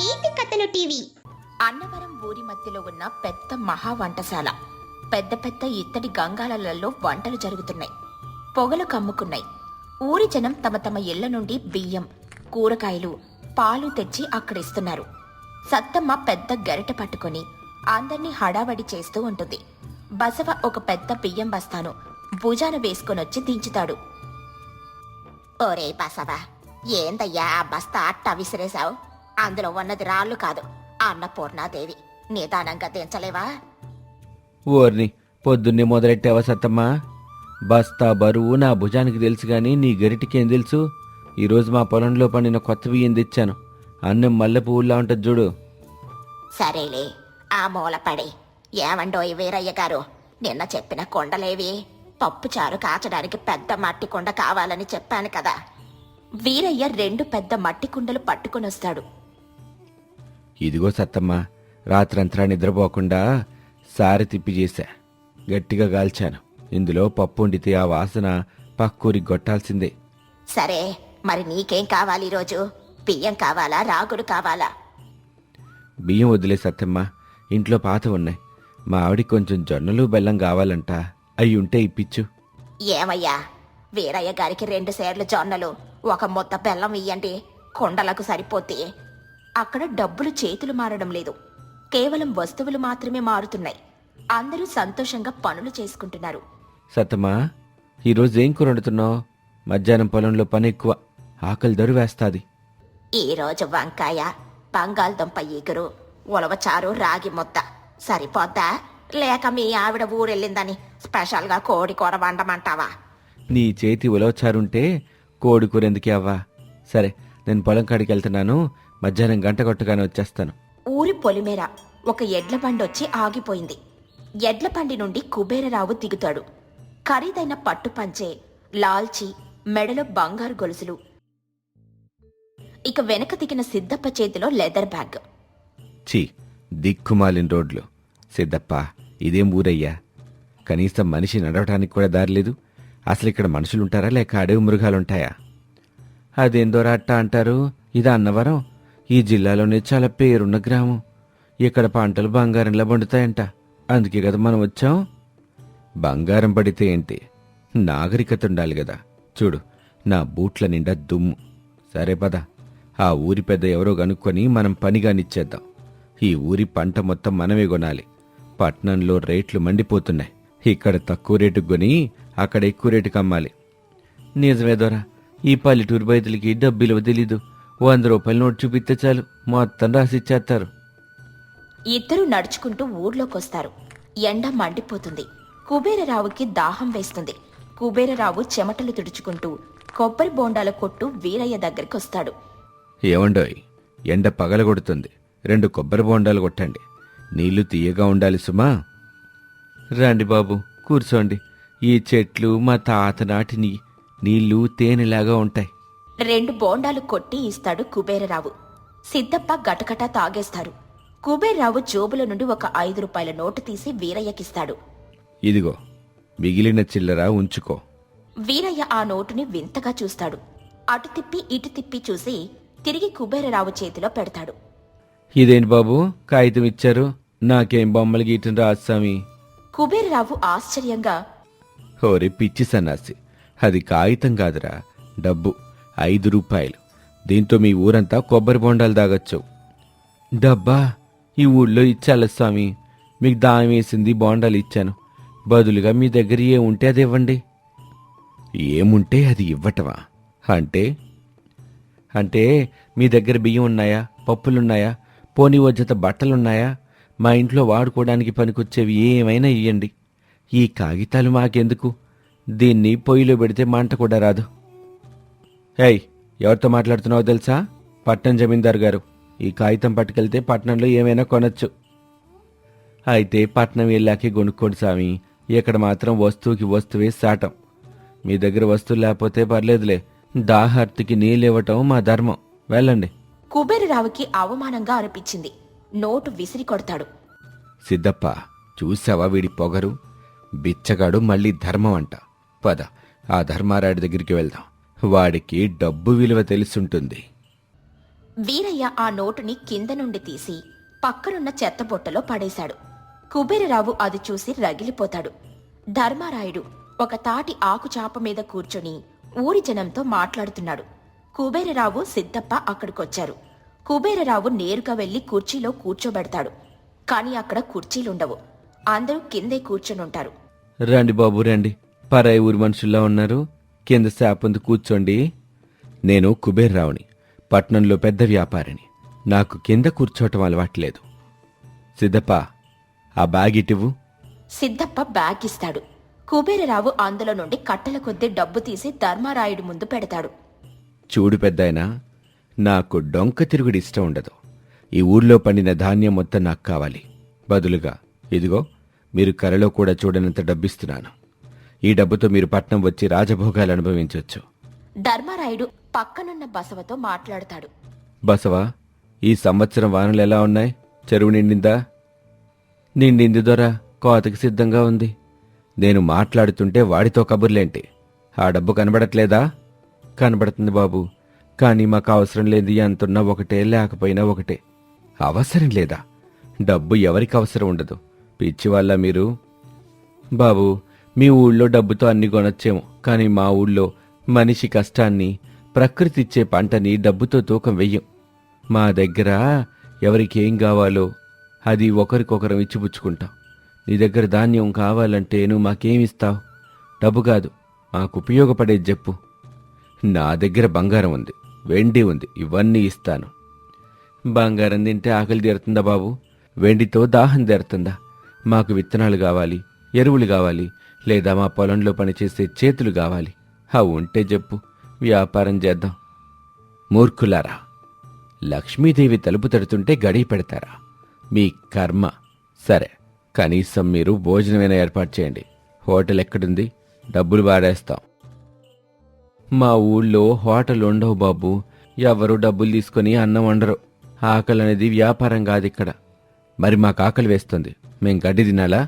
నీతి కథలు టీవీ. అన్నవరం ఊరి మధ్యలో ఉన్న పెద్ద మహా వంటశాల. పెద్ద పెద్ద ఇత్తడి గంగాళాలలో వంటలు జరుగుతున్నాయి. పొగలు కమ్ముకున్నాయి. ఊరి జనం తమ తమ ఇళ్ల నుండి బియ్యం, కూరగాయలు, పాలు తెచ్చి అక్కడిస్తున్నారు. సత్తమ్మ పెద్ద గరిటె పట్టుకుని అందర్నీ హడావడి చేస్తూ ఉంటుంది. బసవ ఒక పెద్ద బియ్యం బస్తాను భుజాన వేసుకొనొచ్చి దించుతాడు. ఓరే బసవ, ఏందయ్యా ఆ బస్తా అట్ట విసిరేశావు? అందులో ఉన్నది రాళ్ళు కాదు, అన్నపూర్ణాదేవి. నిదానంగా దించలేవా? ఓర్ని, పొద్దున్నే మొదలెట్టావా సత్తమ్మా? బస్తా బరువు నా భుజానికి తెలుసు గాని నీ గరిటికేం తెలుసు? ఈరోజు మా పొలంలో పండిన కొత్త బియ్యం తెచ్చాను. అన్నం మల్లె పువ్వులా ఉంటుంది చూడు. సరేలే, ఆ మూల పడి. ఏమండోయ్ వీరయ్య గారు, నిన్న చెప్పిన కొండలేవి? పప్పుచారు కాచడానికి పెద్ద మట్టి కుండ కావాలని చెప్పాను కదా. వీరయ్య 2 పెద్ద మట్టి కుండలు పట్టుకొనొస్తాడు. ఇదిగో సత్తమ్మా, రాత్రంతా నిద్రపోకుండా సారె తిప్పి చేశా. గట్టిగా గాల్చాను. ఇందులో పప్పు వండితే ఆ వాసన పక్కూరికి కొట్టాల్సిందే. సరే, మరి నీకేం కావాలి ఈరోజు? బియ్యం కావాలా, రాగులు కావాలా? బియ్యం వదిలే సత్తమ్మా, ఇంట్లో పాత ఉన్నాయి. మా ఆవిడికి కొంచెం జొన్నలు బెల్లం కావాలంట. అవి ఉంటే ఇప్పించు. ఏమయ్యా, వీరయ్య గారికి 2 సేర్లు జొన్నలు, 1 ముద్ద బెల్లం ఇయ్యండి. కొండలకు సరిపోతే. అక్కడ డబ్బులు చేతులు మారడం లేదు. కేవలం వస్తువులు మాత్రమే మారుతున్నాయి. అందరూ సంతోషంగా పనులు చేసుకుంటున్నారు. సత్తమ్మా, ఈరోజు ఏం కూర వండుతున్నావు? మధ్యాహ్నం పొలంలో పని ఎక్కువ, ఆకలి దరువేస్తాది. ఈరోజు వంకాయ, బంగాళదుంప ఈగురు, ఉలవచారు, రాగి ముద్ద సరిపోద్దా? లేక మీ ఆవిడ ఊరెళ్ళిందని స్పెషల్గా కోడి కూర వండమంటావా? నీ చేతి ఉలవచారుంటే కోడి కూర ఎందుకే అవ్వా? సరే, నేను పొలం కాడికి వెళ్తున్నాను. మధ్యాహ్నం గంట కొట్టగానే వచ్చేస్తాను. ఊరి పొలిమేర ఒక ఎడ్ల బండొచ్చి ఆగిపోయింది. ఎడ్ల బండి నుండి కుబేరరావు దిగుతాడు. ఖరీదైన పట్టుపంచే, లాల్చి, మెడలో బంగారు గొలుసులు. ఇక వెనక దిగిన సిద్ధప్ప చేతిలో లెదర్ బ్యాగ్. ఛీ, దిక్కుమాలిన రోడ్లు. సిద్ధప్ప, ఇదేం ఊరయ్యా? కనీసం మనిషి నడవటానికి కూడా దారిలేదు. అసలు ఇక్కడ మనుషులుంటారా లేక అడవి మృగాలుంటాయా? అదేందోరా అట్ట అంటారు. ఇది అన్నవరం, ఈ జిల్లాలోనే చాలా పేరున్న గ్రామం. ఇక్కడ పంటలు బంగారంలా పండుతాయంట. అందుకే కదా మనం వచ్చాం. బంగారం పడితే ఏంటి, నాగరికత ఉండాలి కదా. చూడు, నా బూట్ల నిండా దుమ్ము. సరే పద, ఆ ఊరి పెద్ద ఎవరో కనుక్కొని మనం పనిగానిచ్చేద్దాం. ఈ ఊరి పంట మొత్తం మనమే కొనాలి. పట్నంలో రేట్లు మండిపోతున్నాయి. ఇక్కడ తక్కువ రేటుకు కొని అక్కడ ఎక్కువ రేటుకు అమ్మాలి. నిజమే దొరా, ఈ పల్లెటూరు బయతులకి డబ్బులు తెలీదు. 100 రూపాయల నోటు చూపిస్తే చాలు, మొత్తం రాసిచ్చేస్తారు. ఇద్దరూ నడుచుకుంటూ ఊర్లోకొస్తారు. ఎండ మండిపోతుంది. కుబేరరావుకి దాహం వేస్తుంది. కుబేరరావు చెమటలు తుడుచుకుంటూ కొబ్బరి బోండాల కొట్టు వీరయ్య దగ్గరికొస్తాడు. ఏమండోయ్, ఎండ పగలగొడుతుంది. 2 కొబ్బరి బోండాలు కొట్టండి. నీళ్లు తీయగా ఉండాలి సుమా. రండి బాబు, కూర్చోండి. ఈ చెట్లు మా తాత నాటిని. నీళ్లు తేనెలాగా ఉంటాయి. 2 బోండాలు కొట్టి ఇస్తాడు కుబేరరావు. సిద్ధప్ప గటగటా తాగేస్తారు. కుబేరరావు జోబుల నుండి ఒక 5 రూపాయల నోటు తీసి వీరయ్యకిస్తాడు. ఇదిగో, మిగిలిన చిల్లర ఉంచుకో. వీరయ్య ఆ నోటుని వింతగా చూస్తాడు. అటు తిప్పి ఇటు తిప్పి చూసి తిరిగి కుబేరరావు చేతిలో పెడతాడు. ఇదేంటి బాబు, కాగితం ఇచ్చారు? నాకేం బొమ్మలు గీయటం రాదు స్వామి. కుబేరరావు ఆశ్చర్యంగా, ఓరి పిచ్చి సన్నాసి, అది కాగితం కాదురా, డబ్బు. 5 రూపాయలు. దీంతో మీ ఊరంతా కొబ్బరి బొండాలు తాగొచ్చు. డబ్బా? ఈ ఊళ్ళో ఇచ్చాల స్వామి. మీకు దానం వేసింది బోండాలు ఇచ్చాను. బదులుగా మీ దగ్గర ఏముంటే అది ఇవ్వండి. ఏముంటే అది ఇవ్వటమా? అంటే మీ దగ్గర బియ్యం ఉన్నాయా, పప్పులున్నాయా, పోనీ ఓ జత బట్టలున్నాయా? మా ఇంట్లో వాడుకోవడానికి పనికొచ్చేవి ఏమైనా ఇయ్యండి. ఈ కాగితాలు మాకెందుకు? దీన్ని పొయ్యిలో పెడితే మంట కూడా రాదు. ఏయ్, ఎవరితో మాట్లాడుతున్నావో తెలుసా? పట్నం జమీందారు గారు. ఈ కాగితం పట్టుకెళ్తే పట్నంలో ఏమైనా కొనొచ్చు. అయితే పట్నం వెళ్ళాకే కొనుక్కోండి స్వామి. ఇక్కడ మాత్రం వస్తువుకి వస్తువే సాటం. మీ దగ్గర వస్తువులు లేకపోతే పర్లేదులే. దాహార్తికి నీళ్ళివ్వటం మా ధర్మం. వెళ్ళండి. కుబేరరావుకి అవమానంగా అనిపించింది. నోటు విసిరి కొడతాడు. సిద్ధప్ప, చూసావా వీడి పొగరు? బిచ్చగాడు మళ్ళీ ధర్మం అంట. పద, ఆ ధర్మారాయుడి దగ్గరికి వెళ్దాం. వాడికి డబ్బు విలువ తెలుసుంటుంది. వీరయ్య ఆ నోటుని కింద నుండి తీసి పక్కనున్న చెత్తబుట్టలో పడేశాడు. కుబేరరావు అది చూసి రగిలిపోతాడు. ధర్మారాయుడు ఒక తాటి ఆకుచాప మీద కూర్చొని ఊరి జనంతో మాట్లాడుతున్నాడు. కుబేరరావు, సిద్ధప్ప అక్కడికొచ్చారు. కుబేరరావు నేరుగా వెళ్లి కుర్చీలో కూర్చోబెడతాడు. కాని అక్కడ కుర్చీలుండవు. అందరూ కిందే కూర్చొనుంటారు. రండి బాబు రండి, పరాయి ఊరి మనుషుల్లా ఉన్నారు, కింద శాపందు కూర్చోండి. నేను కుబేర్రావుని, పట్నంలో పెద్ద వ్యాపారిని. నాకు కింద కూర్చోవటం అలవాట్లేదు. సిద్ధప్ప, ఆ బ్యాగ్ ఇటివ్వు. సిద్ధప్ప బ్యాగ్ ఇస్తాడు. కుబేరరావు అందులో నుండి కట్టల కొద్దీ డబ్బు తీసి ధర్మారాయుడు ముందు పెడతాడు. చూడు పెద్దాయనా, నాకు డొంక తిరుగుడు ఇష్టం ఉండదు. ఈ ఊర్లో పండిన ధాన్యం మొత్తం నాకు కావాలి. బదులుగా ఇదిగో, మీరు కలలో కూడా చూడనంత డబ్బిస్తున్నాను. ఈ డబ్బుతో మీరు పట్నం వచ్చి రాజభోగాలు అనుభవించొచ్చు. ధర్మారాయుడు పక్కనున్న బసవతో మాట్లాడతాడు. బసవా, ఈ సంవత్సరం వానలు ఎలా ఉన్నాయి? చెరువు నిండిందా? నిండింది దొర, కోతకి సిద్ధంగా ఉంది. నేను మాట్లాడుతుంటే వాడితో కబుర్లేంటి? ఆ డబ్బు కనబడట్లేదా? కనబడుతుంది బాబు, కానీ మాకు అవసరం లేదు. ఎంతున్నా ఒకటే, లేకపోయినా ఒకటే. అవసరం లేదా? డబ్బు ఎవరికి అవసరం ఉండదు. పిచ్చివాళ్ళ మీరు? బాబు, మీ ఊళ్ళో డబ్బుతో అన్ని కొనొచ్చేమో, కానీ మా ఊళ్ళో మనిషి కష్టాన్ని, ప్రకృతి ఇచ్చే పంటని డబ్బుతో తూకం వెయ్యం. మా దగ్గర ఎవరికేం కావాలో అది ఒకరికొకరం ఇచ్చిపుచ్చుకుంటాం. నీ దగ్గర ధాన్యం కావాలంటే నువ్వు మాకేమిస్తావు? డబ్బు కాదు, మాకు ఉపయోగపడేది చెప్పు. నా దగ్గర బంగారం ఉంది, వెండి ఉంది, ఇవన్నీ ఇస్తాను. బంగారం తింటే ఆకలి తీరుతుందా బాబు? వెండితో దాహం తీరుతుందా? మాకు విత్తనాలు కావాలి, ఎరువులు కావాలి, లేదా మా పొలంలో పనిచేసే చేతులు కావాలి. అవి ఉంటే చెప్పు, వ్యాపారం చేద్దాం. మూర్ఖులారా, లక్ష్మీదేవి తలుపు తడుతుంటే గడియ పెడతారా? మీ కర్మ. సరే, కనీసం మీరు భోజనమైనా ఏర్పాటు చేయండి. హోటల్ ఎక్కడుంది? డబ్బులు వాడేస్తాం. మా ఊళ్ళో హోటల్ ఉండవు బాబు. ఎవరు డబ్బులు తీసుకుని అన్నం వండరు. ఆకలి అనేది వ్యాపారం కాదిక్కడ. మరి మాకు ఆకలి వేస్తుంది, మేం గడ్డి తినాలా?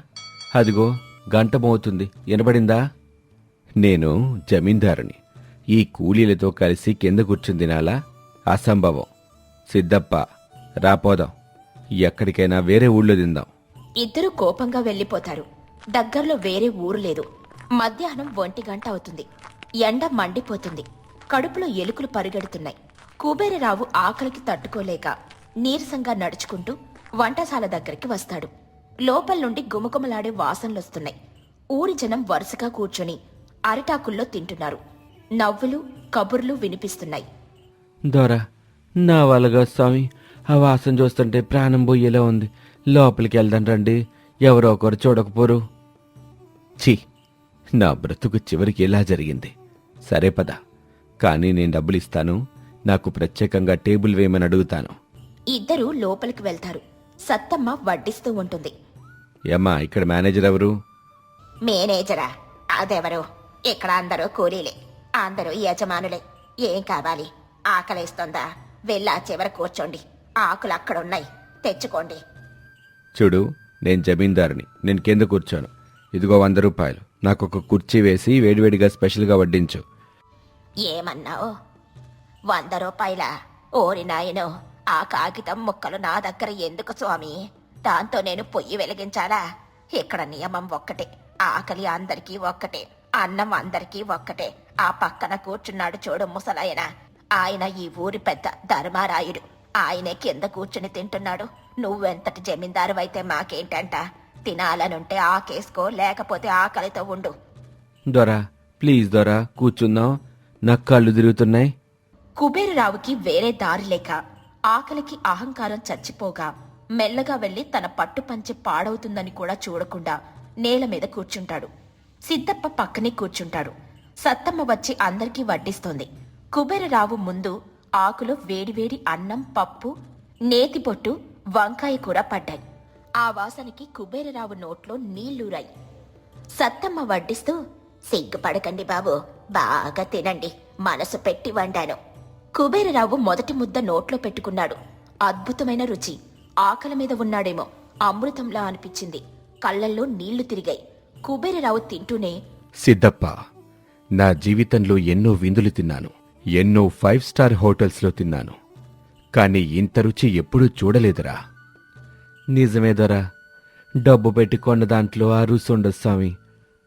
అదిగో గంట మోతుంది, వినబడిందా? నేను జమీందారుని. ఈ కూలీలతో కలిసి కింద కూర్చుని తినాలా? అసంభవం. సిద్ధప్ప, రాపోదాం. ఎక్కడికైనా వేరే ఊళ్ళో తిందాం. ఇద్దరూ కోపంగా వెళ్లిపోతారు. దగ్గర్లో వేరే ఊరు లేదు. మధ్యాహ్నం 1 అవుతుంది. ఎండ మండిపోతుంది. కడుపులో ఎలుకలు పరిగెడుతున్నాయి. కుబేరరావు ఆకలికి తట్టుకోలేక నీరసంగా నడుచుకుంటూ వంటశాల దగ్గరికి వస్తాడు. లోపల నుండి గుమగుమలాడే వాసనలొస్తున్నాయి. ఊరి జనం వరుసగా కూర్చొని అరిటాకుల్లో తింటున్నారు. నవ్వులు, కబుర్లు వినిపిస్తున్నాయి. దొరా, నా వల్లగా స్వామి, ఆ వాసన చూస్తుంటే ప్రాణం పోయేలా ఉంది. లోపలికి వెళ్దాం రండి, ఎవరో ఒకరు చూడకపోరు. ఛీ, నా బ్రతుకు చివరికి ఎలా జరిగింది? సరే పద, కానీ నేను డబ్బులు ఇస్తాను. నాకు ప్రత్యేకంగా టేబుల్ వేయమని అడుగుతాను. ఇద్దరూ లోపలికి వెళ్తారు. సత్తమ్మ వడ్డిస్తూ ఉంటుంది. ఏమ్మా, ఇక్కడ మేనేజర్ ఎవరు? మేనేజరా? అదెవరు? ఇక్కడ అందరూ కూలీలే, అందరూ యజమానులే. ఏం కావాలి? ఆకలేస్తుందా? వెళ్ళా చివర కూర్చోండి, ఆకులు అక్కడున్నాయి, తెచ్చుకోండి. చూడు, నేను జమీందారుని. నేను కింద కూర్చోను. ఇదిగో 100 రూపాయలు. నాకు ఒక కుర్చీ వేసి వేడివేడిగా స్పెషల్గా వడ్డించు. ఏమన్నావు? 100 రూపాయలా? ఓరి నాయనో, ఆ కాగితం ముక్కలు నా దగ్గర ఎందుకు స్వామి? దాంతో నేను పొయ్యి వెలిగించాలా? ఇక్కడ నియమం ఒక్కటే, ఆకలి అందరికీ ఒక్కటే, అన్నం అందరికీ ఒక్కటే. ఆ పక్కన కూర్చున్నాడు చూడు ముసలాయన, ఆయన ఈ ఊరి పెద్ద ధర్మారాయుడు. ఆయనే కింద కూర్చుని తింటున్నాడు. నువ్వెంతటి జమీందారువైతే మాకేంటంట? తినాలనుంటే ఆకేసుకో, లేకపోతే ఆకలితో ఉండు. దొరా, ప్లీజ్ దొరా, కూర్చుందాం. నాకు కళ్ళు తిరుగుతున్నాయి. కుబేరరావుకి వేరే దారి లేక ఆకలికి అహంకారం చచ్చిపోగా మెల్లగా వెళ్లి తన పట్టుపంచె పాడవుతుందని కూడా చూడకుండా నేల మీద కూర్చుంటాడు. సిద్ధప్ప పక్కనే కూర్చుంటాడు. సత్తమ్మ వచ్చి అందరికీ వడ్డిస్తోంది. కుబేరరావు ముందు ఆకులో వేడివేడి అన్నం, పప్పు, నేతిపొట్టు, వంకాయ కూర పడ్డాయి. ఆ వాసనకి కుబేరరావు నోట్లో నీళ్లూరాయి. సత్తమ్మ వడ్డిస్తూ, సిగ్గుపడకండి బాబు, బాగా తినండి, మనసు పెట్టి వండాను. కుబేరరావు మొదటి ముద్ద నోట్లో పెట్టుకున్నాడు. అద్భుతమైన రుచి. ఆకలి మీద ఉన్నాడేమో, అమృతంలా అనిపించింది. కళ్ళల్లో నీళ్లు తిరిగాయి. కుబేరరావు తింటూనే, సిద్ధప్ప, నా జీవితంలో ఎన్నో విందులు తిన్నాను, ఎన్నో 5 స్టార్ హోటల్స్లో తిన్నాను. కాని ఇంత రుచి ఎప్పుడూ చూడలేదురా. నిజమే దొరా, డబ్బు పెట్టి కొన్న దాంట్లో ఆ రుచి ఉండదు స్వామి.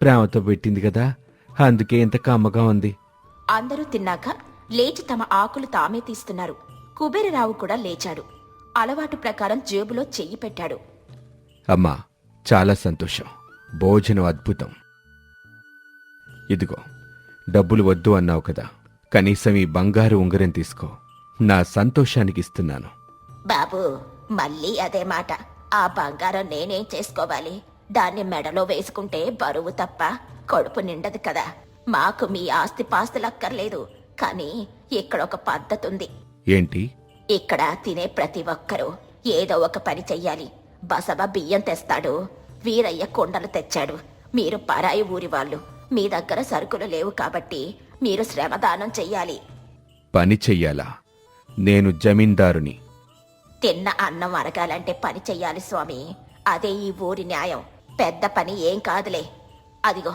ప్రేమతో పెట్టింది కదా, అందుకే ఇంత కమ్మగా ఉంది. అందరూ తిన్నాక లేచి తమ ఆకులు తామే తీస్తున్నారు. కుబేరరావు కూడా లేచాడు. అలవాటు ప్రకారం జేబులో చెయ్యి పెట్టాడు. అమ్మా, చాలా సంతోషం. భోజనం అద్భుతం. ఇదిగో, డబ్బులు వద్దు అన్నావు కదా, కనీసం ఈ బంగారు ఉంగరం తీసుకో. నా సంతోషానికి ఇస్తున్నాను. బాబు, మళ్ళీ అదే మాట. ఆ బంగారం నేనేం చేసుకోవాలి? దాన్ని మెడలో వేసుకుంటే బరువు తప్ప కడుపు నిండదు కదా. మాకు మీ ఆస్తి పాస్తులక్కర్లేదు, కానీ ఇక్కడ ఒక పద్ధతి ఉంది. ఏంటి? ఇక్కడ తినే ప్రతి ఒక్కరూ ఏదో ఒక పని చెయ్యాలి. బసవ బియ్యం తెస్తాడు, వీరయ్య కుండలు తెచ్చాడు. మీరు పరాయి ఊరి వాళ్ళు, మీ దగ్గర సరుకులు లేవు కాబట్టి మీరు శ్రమదానం చెయ్యాలి. పని చెయ్యాలా? నేను జమీందారుని. తిన్న అన్నం అరగాలంటే పని చెయ్యాలి స్వామి. అదే ఈ ఊరి న్యాయం. పెద్ద పని ఏం కాదులే. అదిగో,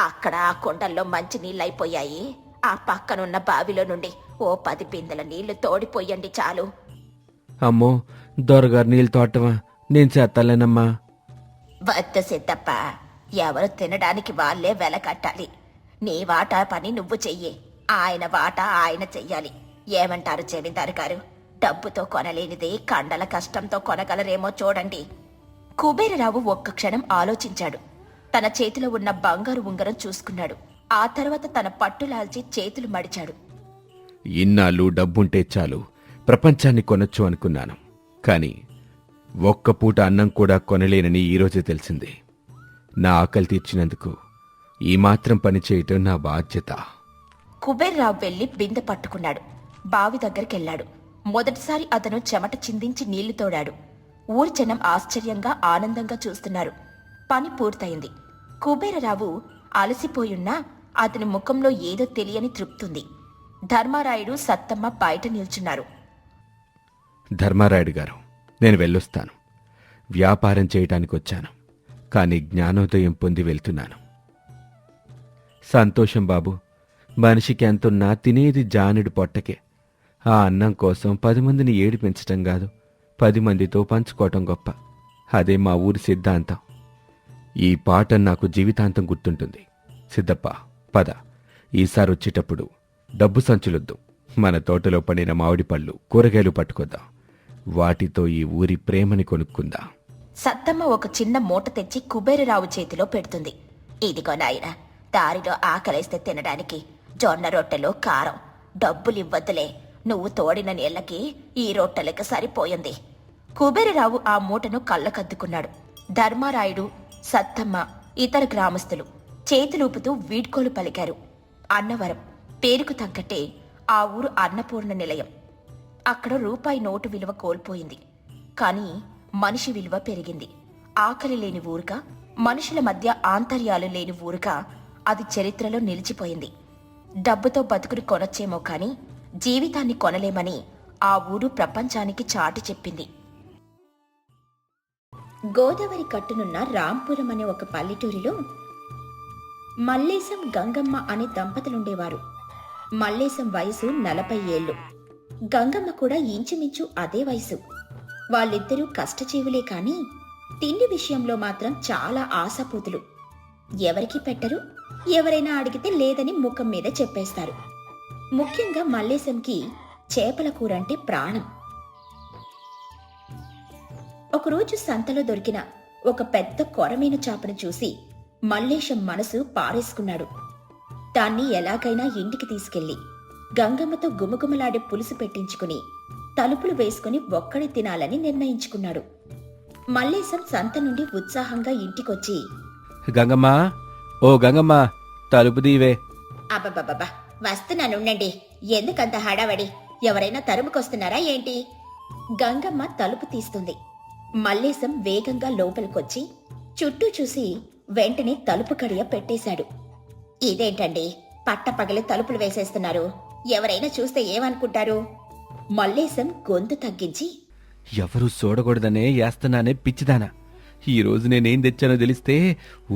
అక్కడ ఆ కుండల్లో మంచి నీళ్ళైపోయాయి. ఆ పక్కనున్న బావిలో నుండి ఓ 10 బిందెల నీళ్లు తోడిపోయండి చాలు. అమ్మో, దొరగారు నీళ్ళు తోటమా? నేను చేస్తాలేనమ్మా. వద్దు సిద్ధప్ప, ఎవరు తినడానికి వాళ్ళే వెల కట్టాలి. నీ వాటా పని నువ్వు చెయ్యి, ఆయన వాటా ఆయన చెయ్యాలి. ఏమంటారు జమీందారు గారు? డబ్బుతో కొనలేనిది కండల కష్టంతో కొనగలరేమో చూడండి. కుబేరరావు ఒక్క క్షణం ఆలోచించాడు. తన చేతిలో ఉన్న బంగారు ఉంగరం చూసుకున్నాడు. ఆ తర్వాత తన పట్టులాల్చి చేతులు మడిచాడు. ఇన్నాళ్ళు డబ్బుంటే చాలు, ప్రపంచాన్ని కొనొచ్చు అనుకున్నాను. కాని ఒక్క పూట అన్నం కూడా కొనలేనని ఈరోజే తెలిసింది. నా ఆకలి తీర్చినందుకు ఈ మాత్రం పని చేయటం నా బాధ్యత. కుబేర్రావు వెళ్లి బిందె పట్టుకున్నాడు. బావి దగ్గరికెళ్లాడు. మొదటిసారి అతను చెమట చిందించి నీళ్లు తోడాడు. ఊరి జనం ఆశ్చర్యంగా ఆనందంగా చూస్తున్నారు. పని పూర్తయింది. కుబేరరావు అలసిపోయున్నా అతని ముఖంలో ఏదో తెలియని తృప్తుంది. ధర్మారాయుడు, సత్తమ్మ బయట నిల్చున్నారు. ధర్మారాయుడు గారు, నేను వెళ్ళొస్తాను. వ్యాపారం చేయటానికి వచ్చాను, కాని జ్ఞానోదయం పొంది వెళ్తున్నాను. సంతోషం బాబు. మనిషికి ఎంతున్నా తినేది జానుడి పొట్టకే. ఆ అన్నం కోసం 10 మందిని ఏడిపించటం కాదు, 10 మందితో పంచుకోవటం గొప్ప. అదే మా ఊరి సిద్ధాంతం. ఈ పాట నాకు జీవితాంతం గుర్తుంటుంది. సిద్ధప్ప, పద. ఈసారి వచ్చేటప్పుడు డబ్బు సంచులొద్దు. మన తోటలో పండిన మామిడి పళ్ళు, కూరగాయలు పట్టుకొద్దాం. వాటితో ఈ ఊరి ప్రేమని కొనుక్కుందాం. సత్తమ్మ ఒక చిన్న మూట తెచ్చి కుబేరరావు చేతిలో పెడుతుంది. ఇదిగో నాయనా, దారిలో ఆకలేస్తే తినడానికి జొన్న రొట్టెలు, కారం. డబ్బులివ్వద్దులే, నువ్వు తోడిన నీళ్లకి ఈ రొట్టెలకి సరిపోయింది. కుబేరరావు ఆ మూటను కళ్ళకద్దుకున్నాడు. ధర్మారాయుడు, సత్తమ్మ, ఇతర గ్రామస్తులు చేతులూపుతూ వీడ్కోలు పలికారు. అన్నవరం పేరుకు తగ్గట్టే ఆ ఊరు అన్నపూర్ణ నిలయం. అక్కడ రూపాయి నోటు విలువ కోల్పోయింది, కానీ మనిషి విలువ పెరిగింది. ఆకలి లేని ఊరుగా, మనుషుల మధ్య ఆంతర్యాలు లేని ఊరుగా అది చరిత్రలో నిలిచిపోయింది. డబ్బుతో బతుకుని కొనొచ్చేమో కాని జీవితాన్ని కొనలేమని ఆ ఊరు ప్రపంచానికి చాటి చెప్పింది. గోదావరి కట్టునున్న రాంపురం అనే ఒక పల్లెటూరిలో మల్లేశం, గంగమ్మ అనే దంపతులుండేవారు. మల్లేశం వయసు 40 ఏళ్లు, గంగమ్మ కూడా ఇంచుమించు అదే వయసు. వాళ్ళిద్దరూ కష్టజీవులే కాని తిండి విషయంలో మాత్రం చాలా ఆశాపూతులు. ఎవరికి పెట్టరు, ఎవరైనా అడిగితే లేదని ముఖం మీద చెప్పేస్తారు. ముఖ్యంగా మల్లేశంకి చేపల కూరంటే ప్రాణం. ఒకరోజు సంతలో దొరికిన ఒక పెద్ద కొరమీను చాపను చూసి మల్లేశం మనసు పారేసుకున్నాడు. దాన్ని ఎలాగైనా ఇంటికి తీసుకెళ్లి గంగమ్మతో గుమగుమలాడే పులుసు పెట్టించుకుని తలుపులు వేసుకుని ఒక్కడే తినాలని నిర్ణయించుకున్నాడు. మల్లేశం సంత నుండి ఉత్సాహంగా ఇంటికొచ్చి, గంగమ్మా, ఓ గంగమ్మా, తలుపు దీవే. అబ్బబ్బబ్బా, వస్తున్నానుండండి. ఎందుకంత హడావడి? ఎవరైనా తరుముకొస్తున్నారా ఏంటి? గంగమ్మ తలుపు తీస్తుంది. మల్లేశం వేగంగా లోపలికొచ్చి చుట్టూ చూసి వెంటనే తలుపు కడియ పెట్టేశాడు. ఇదేంటండి, పట్టపగలి తలుపులు వేసేస్తున్నారు? ఎవరైనా చూస్తే ఏమనుకుంటారు? మల్లేశం గొంతు తగ్గించి, ఎవరూ చూడకూడదనే వేస్తున్నానే పిచ్చిదానా. ఈ రోజు నేనేం తెచ్చానో తెలిస్తే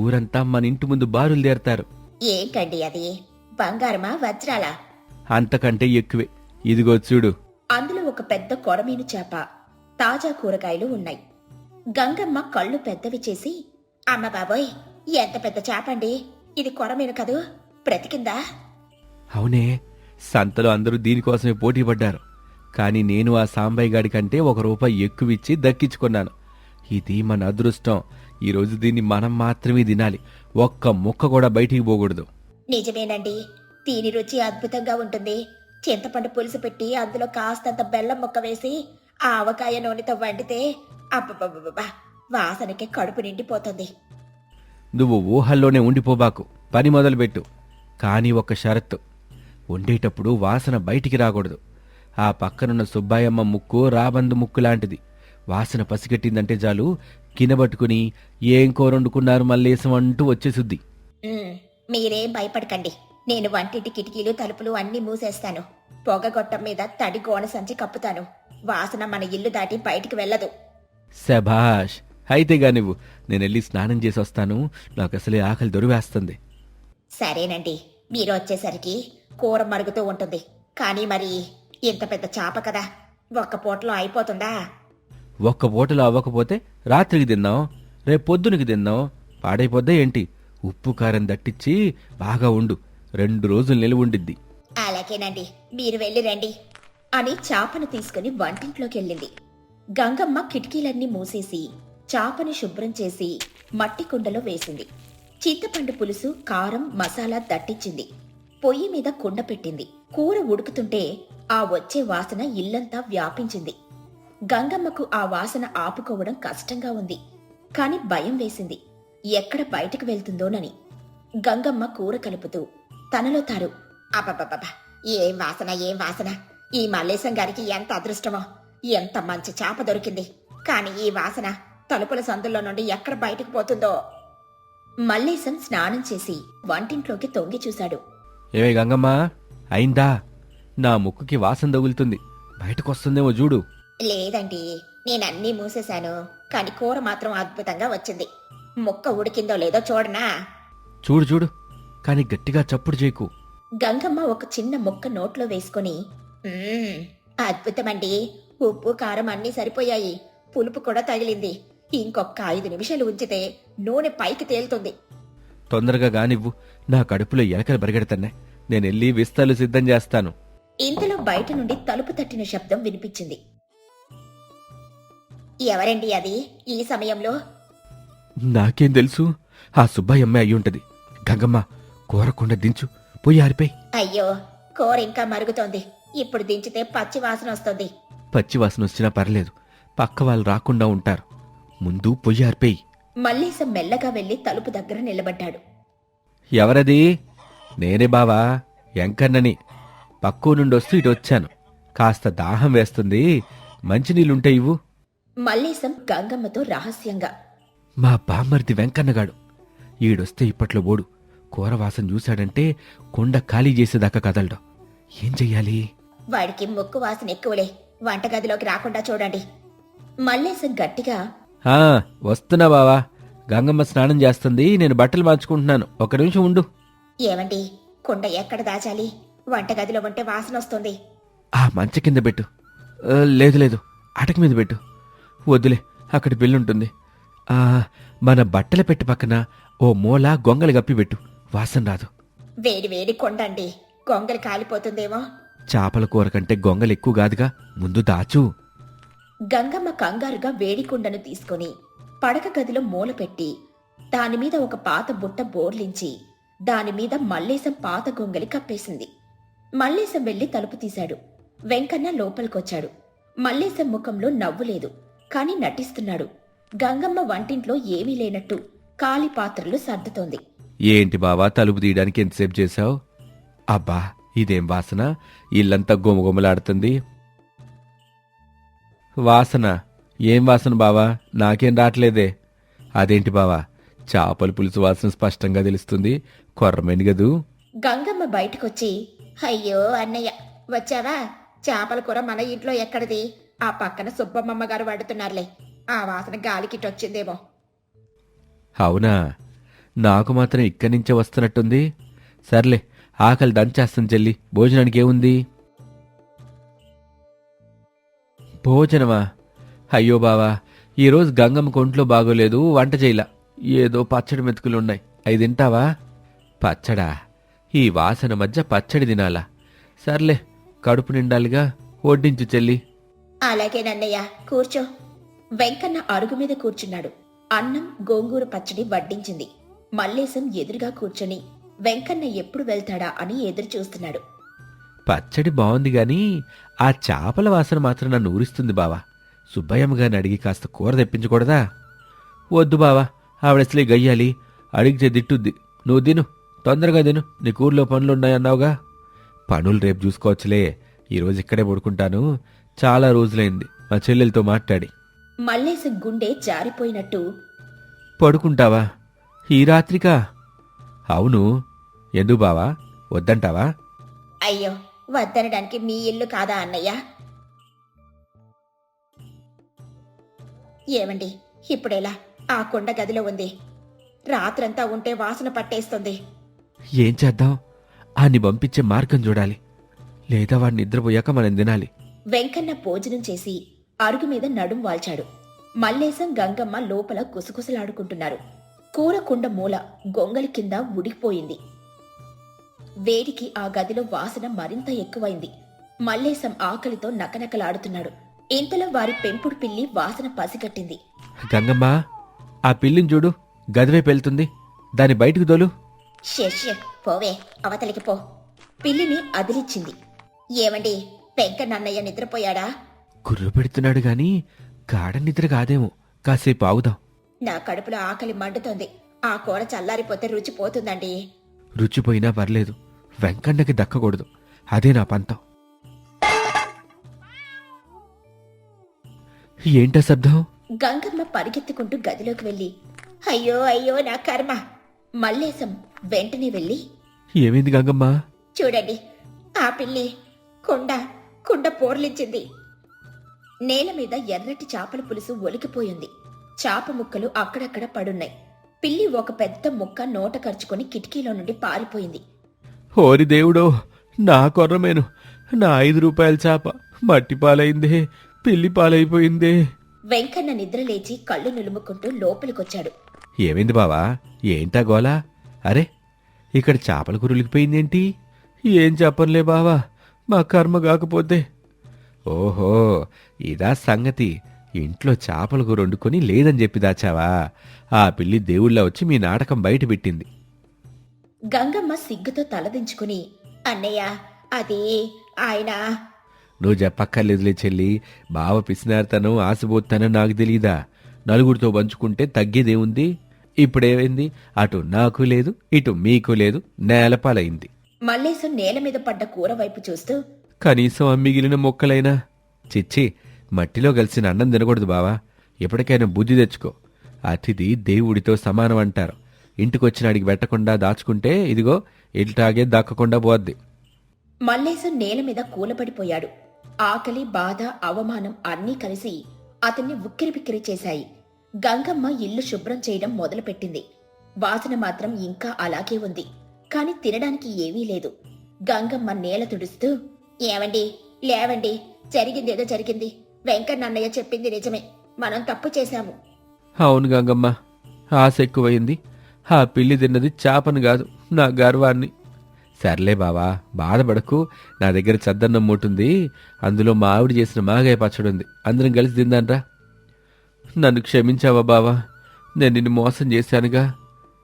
ఊరంతా మన ఇంటి ముందు బారులు దేరతారు. ఏంటండి అది? బంగారమా, వజ్రాలా? అంతకంటే ఎక్కువే. ఇదిగో చూడు. అందులో ఒక పెద్ద కొరమీను చేప, తాజా కూరగాయలు ఉన్నాయి. గంగమ్మ కళ్ళు పెద్దవి చేసి, అమ్మ బాబోయ్, ఎంత పెద్ద చేపండి, ఇది కొరమీను కదూ, బ్రతికిందా? అవునే, సంతలో అందరూ దీనికోసమే పోటీ పడ్డారు. కానీ నేను ఆ సాంబయ్య గాడి కంటే ₹1 ఎక్కువిచ్చి దక్కించుకున్నాను. ఇది మన అదృష్టం. ఈరోజు దీన్ని మనం మాత్రమే తినాలి. ఒక్క ముక్క కూడా బయటికి పోకూడదు. నిజమేనండి, దీని రుచి అద్భుతంగా ఉంటుంది. చింతపండు పులుసు పెట్టి అందులో కాస్తంత బెల్లం ముక్క వేసి ఆవకాయ నూనెతో వండితే అబ్బబ్బబ్బబ్బా, వాసనకి కడుపు నిండిపోతుంది. నువ్వు ఊహల్లోనే ఉండిపోబాకు, పని మొదలుపెట్టు. కానీ ఒక షరత్తు, వండేటప్పుడు వాసన బయటికి రాకూడదు. ఆ పక్కనున్న సుబ్బాయమ్మ ముక్కు రాబందు ముక్కు లాంటిది. వాసన పసిగట్టిందంటే చాలు, కినబట్టుకుని ఏం కూరొండుకున్నారు మల్లేశం అంటూ వచ్చేసుద్ది. మీరేం భయపడకండి, నేను వంటింటి కిటికీలు తలుపులు అన్నీ మూసేస్తాను. పొగగొట్టం మీద తడి గోన సంచి కప్పుతాను. వాసన మన ఇల్లు దాటి బయటికి వెళ్ళదు. శభాష్, అయితేగా నువ్వు. నేనెళ్ళి స్నానం చేసి వస్తాను. నాకు అసలే ఆకలి దొరివేస్తుంది. సరేనండి, మీరు వచ్చేసరికి కూర మరుగుతూ ఉంటుంది. కానీ మరి ఇంత పెద్ద చాప కదా, ఒక్క పూటలో అయిపోతుందా? ఒక్క పూటలో అవ్వకపోతే రాత్రికి తిందాం, రేపు పొద్దునకి తిందాం. పాడైపోద్దా ఏంటి? ఉప్పు కారం దట్టించి బాగా ఉండు, 2 రోజులు నిలువ ఉండిద్ది. అలాగేనండి, మీరు వెళ్ళి రండి అని చాపను తీసుకుని వంటింట్లోకి వెళ్ళింది. గంగమ్మ కిటికీలన్నీ మూసేసి చాపని శుభ్రం చేసి మట్టి కుండలో వేసింది. చింతపండు పులుసు, కారం, మసాలా దట్టించింది. పొయ్యి మీద కుండ పెట్టింది. కూర ఉడుకుతుంటే ఆ వచ్చే వాసన ఇల్లంతా వ్యాపించింది. గంగమ్మకు ఆ వాసన ఆపుకోవడం కష్టంగా ఉంది. కాని భయం వేసింది, ఎక్కడ బయటకు వెళ్తుందోనని. గంగమ్మ కూర కలుపుతూ తనలో తాను, అబ్బబ్బబ్బా, ఏం వాసన, ఏం వాసన! ఈ మల్లేశం గారికి ఎంత అదృష్టమో! ఎంత మంచి చాప దొరికింది. కాని ఈ వాసన తలుపుల సందుల్లో నుండి ఎక్కడ బయటకు పోతుందో. మల్లేశం స్నానం చేసి వంటింట్లోకి తొంగి చూశాడు. ఏవే గంగమ్మ, అయిందా? నా ముక్కుకి వాసన తగులుతుంది, బయటకొస్తుందేమో చూడు. లేదండి, నేనన్నీ మూసేశాను. కాని కూర మాత్రం అద్భుతంగా వచ్చింది. ముక్క ఉడికిందో లేదో చూడనా? చూడు చూడు, కాని గట్టిగా చప్పుడు చేయకు. గంగమ్మ ఒక చిన్న ముక్క నోట్లో వేసుకుని, అద్భుతమండి, ఉప్పు కారం అన్నీ సరిపోయాయి, పులుపు కూడా తగిలింది. ఇంకొక 5 నిమిషాలు ఉంచితే నూనె పైకి తేలుతుంది. తొందరగా గానివ్వు, నా కడుపులో ఎలకలు బరిగెడతన్నాయి. నేనెళ్ళి విస్తాలు సిద్ధం చేస్తాను. ఇంతలో బయట నుండి తలుపు తట్టిన శబ్దం వినిపించింది. ఎవరండి అది ఈ సమయంలో? నాకేం తెలుసు, ఆ సుబ్బయ్యమ్మ అయ్యుంటది. గంగమ్మ, కూరకుండా దించు, పొయ్యి ఆరిపోయి. అయ్యో, కూర ఇంకా మరుగుతోంది. ఇప్పుడు దించితే పచ్చి వాసన వస్తుంది. పచ్చివాసన వచ్చినా పర్లేదు, పక్క వాళ్ళు రాకుండా ఉంటారు. ముందు పొయ్యి ఆరిపోయి. మల్లేశం మెల్లగా వెళ్లి తలుపు దగ్గర నిలబడ్డాడు. ఎవరది? నేనే బావా, ఎంకన్నని. పక్కూ నుండి వస్తూ ఇటు వచ్చాను. కాస్త దాహం వేస్తుంది, మంచినీళ్ళుంటే ఇవ్వు. మల్లేశం గంగమ్మతో రహస్యంగా, మా బామ్మర్ది వెంకన్నగాడు. ఈడొస్తే ఇప్పట్లో ఓడు. కూరవాసన చూశాడంటే కొండ ఖాళీ చేసేదాకా కదలడు. ఏం చెయ్యాలి? వాడికి ముక్కు వాసన ఎక్కువలే, వంటగదిలోకి రాకుండా చూడండి. మల్లేశం గట్టిగా, ఆ వస్తున్నా బావా, గంగమ్మ స్నానం చేస్తుంది, నేను బట్టలు మార్చుకుంటున్నాను, 1 నిమిషం ఉండు. ఏమండి, కుండ ఎక్కడ దాచాలి? వంటగదిలో ఉంటే వాసన వస్తుంది. ఆ మంచ కింద పెట్టు. లేదు లేదు, అటక మీద పెట్టు. వద్దులే, అక్కడ బిల్లుంటుంది. మన బట్టల పెట్టి పక్కన ఓ మూల గొంగలి గప్పి పెట్టు, వాసన రాదు. వేడి వేడి కొండండి, గొంగలి కాలిపోతుందేమో. చేపల కూర కంటే గొంగలి ఎక్కువ కాదుగా, ముందు దాచు. గంగమ్మ కంగారుగా వేడి కుండను తీసుకుని పడక గదిలో మూల పెట్టి దానిమీద ఒక పాత బుట్ట బోర్లించి దానిమీద మల్లేశం పాత గొంగలి కప్పేసింది. మల్లేశం వెళ్లి తలుపు తీశాడు. వెంకన్న లోపలికొచ్చాడు. మల్లేశం ముఖంలో నవ్వు లేదు, కాని నటిస్తున్నాడు. గంగమ్మ వంటింట్లో ఏమీ లేనట్టు కాలి పాత్రలు సర్దుతోంది. ఏంటి బావా, తలుపు తీయడానికి ఎంతసేపు చేశావు? అబ్బా, ఇదేం వాసన! ఇల్లంతా గుమగుమలాడుతుంది. వాసన? ఏం వాసన బావా? నాకేం రావట్లేదే. అదేంటి బావా, చేపల పులుసు వాసన స్పష్టంగా తెలుస్తుంది. కొర్రమేని గదు. గంగమ్మ బయటకొచ్చి, అయ్యో అన్నయ్య, వచ్చావా? చేపల కూర మన ఇంట్లో ఎక్కడిది? ఆ పక్కన సుబ్బమ్మమ్మ గారు వండుతున్నారులే, ఆ వాసన గాలికిటొచ్చిందేమో. అవునా? నాకు మాత్రం ఇక్కడి నుంచే వస్తున్నట్టుంది. సర్లే, ఆకలి దంచేస్తాను చెల్లి, భోజనానికి ఏముంది? భోజనమా? అయ్యో బావా, ఈరోజు గంగమ్మ కొంట్లో బాగోలేదు, వంట చేయలా. ఏదో పచ్చడి మెతుకులున్నాయి, అవి తింటావా? పచ్చడా? ఈ వాసన మధ్య పచ్చడి తినాలా? సర్లే, కడుపు నిండాలిగా, వడ్డించు చెల్లి. అలాగేనన్నయ్య, కూర్చో. వెంకన్న అరుగు మీద కూర్చున్నాడు. అన్నం గోంగూర పచ్చడి వడ్డించింది. మల్లేశం ఎదురుగా కూర్చొని వెంకన్న ఎప్పుడు వెళ్తాడా అని ఎదురు చూస్తున్నాడు. పచ్చడి బావుంది గాని ఆ చేపల వాసన మాత్రం నన్ను ఊరిస్తుంది బావా. సుబ్బయ్యమ్మ గారిని అడిగి కాస్త కూర తెప్పించకూడదా? వద్దు బావా, ఆవిడసలే గయ్యాలి, అడిగితే దిట్టుద్ది. నువ్వు తిను, తొందరగా తిను, నీ కూరలో పనులున్నాయన్నావుగా. పనులు రేపు చూసుకోవచ్చులే, ఈరోజు ఇక్కడే పడుకుంటాను. చాలా రోజులైంది మా చెల్లెలతో మాట్లాడి. మల్లేశం గుండె జారిపోయినట్టు, పడుకుంటావా ఈ రాత్రికా? అవును, ఎందుకు బావా, వద్దంటావా? అయ్యో, వద్దనడానికి మీ ఇల్లు కాదా అన్నయ్య? ఏమండి, ఇప్పుడెలా? ఆ కొండ గదిలో ఉంది. రాత్రంతా ఉంటే వాసన పట్టేస్తుంది. ఏం చేద్దాం? ఆన్ని పంపించే మార్గం చూడాలి, లేదా వాడిని నిద్రపోయాక మనం తినాలి. వెంకన్న భోజనం చేసి అరుగు మీద నడుం వాల్చాడు. మల్లేశం గంగమ్మ లోపల కుసకుసలాడుకుంటున్నారు. కూర కుండ మూల గొంగలి కింద ఉడికిపోయింది. వేడికి ఆ గదిలో వాసన మరింత ఎక్కువైంది. మల్లేశం ఆకలితో నకనకలాడుతున్నాడు. ఇంతలో వారి పెంపుడు పిల్లి వాసన పసిగట్టింది. గంగమ్మ, ఆ పిల్లిని చూడు, గదివైపు వెళ్తుంది, దాని బయటకు దోలు. షెష్, పోవే, అవతలికి పో. పిల్లిని అదిలిచ్చింది. ఏమండి, వెంకన్నయ్య నిద్రపోయాడా? గుర్రు పెడుతున్నాడు గాని గాఢ నిద్ర కాదేమో, కాసేపు ఆగుదాం. నా కడుపులో ఆకలి మండుతోంది. ఆ కూర చల్లారిపోతే రుచి పోతుందండి. రుచిపోయినా పర్లేదు, వెంకన్నకి దక్కకూడదు, అదే నా పంతం. ఏంటా శబ్దం? గంగమ్మ పరిగెత్తుకుంటూ గదిలోకి వెళ్ళి, అయ్యో అయ్యో నా కర్మ. మల్లేశం వెంటనే వెళ్ళి, ఏమైంది గంగమ్మ? చూడండి, ఆ పిల్లి కుండ పోర్లించింది. నేల మీద ఎర్రటి చేపల పులుసు ఒలికిపోయింది. చాప ముక్కలు అక్కడక్కడ పడున్నాయి. పిల్లి ఒక పెద్ద ముక్క నోట కరుచుకొని కిటికీలో నుండి పారిపోయింది. ఓరి దేవుడో, నా కొర్రమేను, నా 5 రూపాయల చాప మట్టి పాలైందే, పిల్లి పాలైపోయిందే. వెంకన్న నిద్రలేచి కళ్ళు నులుముకుంటూ లోపలికొచ్చాడు. ఏమైంది బావా, ఏంటా గోలా? అరే, ఇక్కడ చేపల కురులికిపోయిందేంటి? ఏం చెప్పనులే బావా, మా కర్మ కాకపోతే. ఓహో, ఇదా సంగతి. ఇంట్లో చేపల కూర వండుకొని లేదని చెప్పి దాచావా? ఆ పిల్లి దేవుళ్ళ వచ్చి మీ నాటకం బయట పెట్టింది. గంగమ్మ సిగ్గుతో తలదించుకుని, అన్నయ్య, అది ఆయన. నువ్వు చెప్పక్కర్లేదులే చెల్లి, బావ పిసినార్తనం ఆశపోతానని నాకు తెలీదా? నలుగురితో పంచుకుంటే తగ్గేదేముంది? ఇప్పుడేమైంది? అటు నాకు లేదు, ఇటు మీకు లేదు, నేలపాలైంది. మల్లేశం నేల మీద పడ్డ కూర వైపు చూస్తూ, కనీసం ఆ మిగిలిన మొక్కలైనా. చిచ్చి, మట్టిలో కలిసిన అన్నం తినకూడదు బావా, ఎప్పటికైనా బుద్ధి తెచ్చుకో. అతిథి దేవుడితో సమానం అంటారు. ఇంటికొచ్చినాడికి పెట్టకుండా దాచుకుంటే ఇదిగో ఇట్లాగే దక్కకుండా పోద్ది. మల్లేశం నేల మీద కూలపడిపోయాడు. ఆకలి, బాధ, అవమానం అన్నీ కలిసి అతన్ని ఉక్కిరిబిక్కిరి చేశాయి. గంగమ్మ ఇల్లు శుభ్రం చేయడం మొదలుపెట్టింది. వాసన మాత్రం ఇంకా అలాగే ఉంది, కాని తినడానికి ఏమీ లేదు. గంగమ్మ నేల తుడుస్తూ, ఏవండి, లేవండి, జరిగిందేదో జరిగింది. వెంకన్నయ్య చెప్పింది నిజమే, మనం తప్పు చేశాము. అవును గంగమ్మ, ఆశ ఎక్కువైంది. ఆ పిల్లి తిన్నది చేపను కాదు, నా గర్వాన్ని. సర్లే బావా, బాధపడకు, నా దగ్గర చద్దన్నం మూటుంది, అందులో మా ఆవిడ చేసిన మాగాయ పచ్చడుంది, అందరం కలిసి తిందాన్రా. నన్ను క్షమించావా బావా, నేను నిన్ను మోసం చేశానుగా.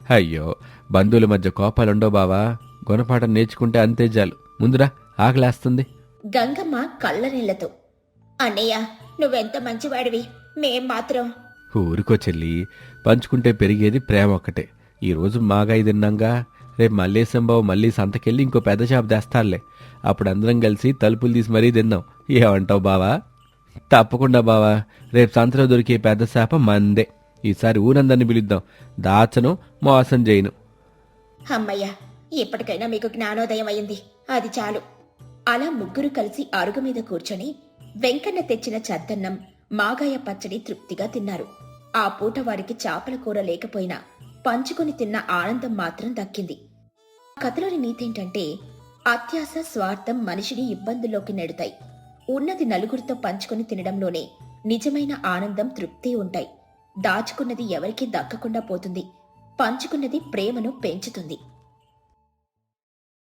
అయ్యో, బంధువుల మధ్య కోపాలుండో బావా, గుణపాఠం నేర్చుకుంటే అంతే చాలు. ముందురా, ఆకలేస్తుంది. గంగమ్మ కళ్ళనీళ్లతో, అన్నయ్య, నువ్వెంత మంచివాడివి, మేం మాత్రం. ఊరుకో చెల్లి, పంచుకుంటే పెరిగేది ప్రేమ ఒక్కటే. ఈరోజు మాగాయ తిన్నాంగా, రేపు మల్లేశం బావు మళ్ళీ సంతకెళ్ళి ఇంకో పెద్ద షాప్ తెస్తాలే, అప్పుడు అందరం కలిసి తలుపులు తీసి మరీ తిందాం. ఏమంటావు బావా? తప్పకుండా బావా, రేపు సంతలో దొరికే పెద్ద శాప మందే. ఈసారి ఊరందరిని పిలుద్దాం, దాచను, మోసం చేయను. అమ్మయ్య, ఇప్పటికైనా మీకు జ్ఞానోదయం అయింది, అది చాలు. అలా ముగ్గురు కలిసి అరుగు మీద కూర్చొని వెంకన్న తెచ్చిన చద్దన్నం, మాగాయ పచ్చడి తృప్తిగా తిన్నారు. ఆ పూట వారికి చేపల కూర లేకపోయినా పంచుకొని తిన్న ఆనందం మాత్రం దక్కింది. కథలోని నీతేంటంటే, అత్యాస, స్వార్థం మనిషిని ఇబ్బందుల్లోకి నెడతాయి. ఉన్నది నలుగురితో పంచుకొని తినడంలోనే నిజమైన ఆనందం, తృప్తి ఉంటాయి. దాచుకున్నది ఎవరికీ దక్కకుండా పోతుంది. పంచుకున్నది ప్రేమను పెంచుతుంది.